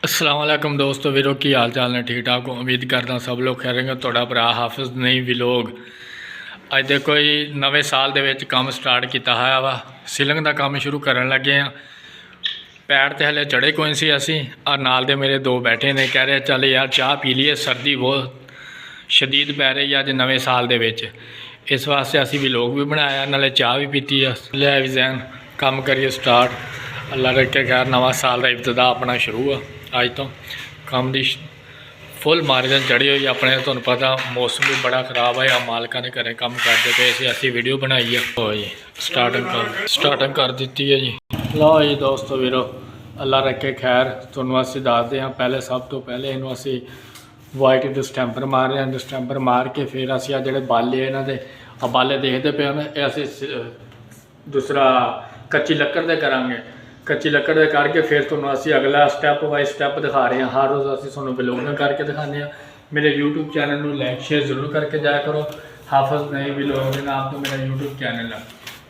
अस्सलाम वालेकुम दोस्तों वीरो की हाल चाल ने ठीक ठाक हो। उम्मीद करता सब लोग खैर होंगे। थोड़ा भरा हाफिज़ नहीं विलोग अज देखो जी नवे साल दे विच काम स्टार्ट किया है वा सीलिंग का काम शुरू करन लगे हैं। पैर तो हले चढ़े कोई सी असी और नाल दे मेरे दो बैठे ने कह रहे चल यार चाह पी लीए, सर्दी बहुत शदीद पै रही है अज नवे साल दे विच, इस वास्ते असी विलोग भी बनाया नाले चाह भी पीती है। लिया भी जैन काम करिए स्टार्ट। अल्लाह रखे खैर नवा साल का इब्तदा अपना शुरू है। अज तो काम की फुल मार्जन चढ़ी हुई अपने, तुहानू पता मौसम भी बड़ा खराब है। मालका ने घरें काम करते पे इसे असी वीडियो बनाई है। लो जी स्टार्टिंग कर दी है जी। लो जी दोस्तों वीरो अल्लाह रखे खैर, तुहानू असी दसते हैं। पहले सब तो पहले इनू असी वाइट डिस्टैंपर मार रहे हैं। डिस्टैंपर मार के फिर असी आ जोड़े बाले इन्हों के बाले देखते पे हैं। असी दूसरा कच्ची लक्कड़ दे करांगे, कच्ची लकड़ दे करके फिर तुहानू असी अगला स्टैप बाई स्टैप दिखा रहे हैं। हर रोज़ असी तुहानू विलोग करके दिखाने हैं। मेरे यूट्यूब चैनल में लाइक शेयर जरूर करके जाया करो। हाफिज़ नई विलोग के नाम तो मेरा यूट्यूब चैनल है,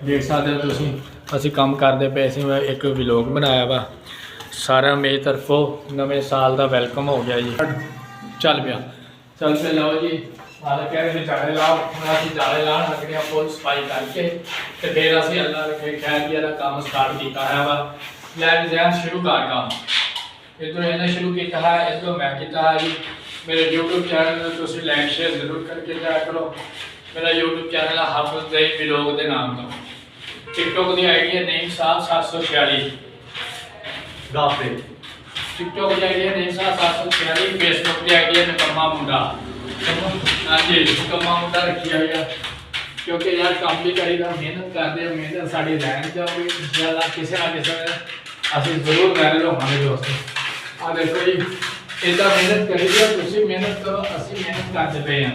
देख सकते हो तुसीं। असी काम करते पे असीं एक विलोग बनाया वा। सारा मेरी तरफों नवे साल का वैलकम हो गया जी। चल पे लो जी। मालिक कह रहे जाले लाओ, असीं जाले लाण लगने फुल सफाई करके तो फिर असीं अल्लाह रखे खैर जी काम स्टार्ट किया है वा। लैब जैन शुरू कर काम इधरों इन्हें शुरू किया है, इधरों मैं किया है जी। मेरे यूट्यूब चैनल में तुसीं लाइक शेयर जरूर करके जाया करो। मेरा यूट्यूब चैनल है हाफिज़ नई विलोग के नाम तो। टिकटॉक की आई डी है नेम साहब 746 गाफे, टिकटॉक की आई डी है नेम साहब 746। फेसबुक की आई डी है निकम्मा मुंडा। हाँ जी निकम्मा मुंडा रखी हुई है क्योंकि यार काम भी करीदा, मेहनत करते हैं। मेहनत साड़ी रहन जाओगी इंशाअल्लाह किसी ना किसी असीं जरूर वायरल होवांगे दोस्तों। आ देखो जी इदा मेहनत करीदी, तुसीं मेहनत करो असीं मेहनत करते पे हैं।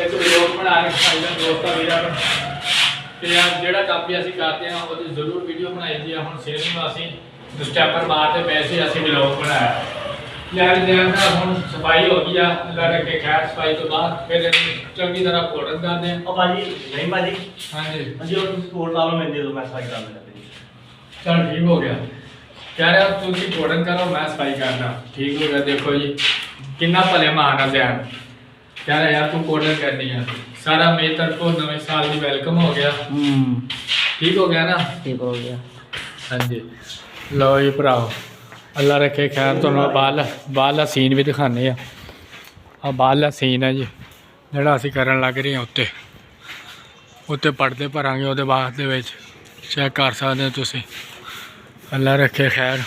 एक विलोग बना के खाईदा दोस्तों वीरा तो यार जोड़ा काम भी असीं करते हैं वो जरूर वीडियो बनाई दी है। हुण सेलिंग असीं स्टैपर मारते पैसे असीं विलोग बनाया। यार हम सफाई हो गई है अल्लाह रखे खैर। सफाई तो बाद फिर चंगी तरह घोटन करते हैं। और भाजी नहीं भाजी हाँ जी हाँ जी कोट ला लो, मैं दे दो मैं सफाई कर लेंगे। चल ठीक हो गया। कह रहे हो तुम घोटन करो मैं सफाई करना, ठीक हो गया। देखो जी कितना भले महाना ध्यान। कह रहे यार तू घोटन करनी है। सारा मेरी तरफों नवे साल की वेलकम हो गया। ठीक हो गया ना, ठीक हो गया हाँ जी। लो जी भराओ अल्लाह रखे खैर। तो बाहरला सीन भी दिखाने आ बाहरला सीन है जी जोड़ा असी करन लग रहे हैं। उत्ते उत्ते पड़दे भरांगे वो बाद चेक कर सकते हो तुसीं। अल्लाह रखे खैर।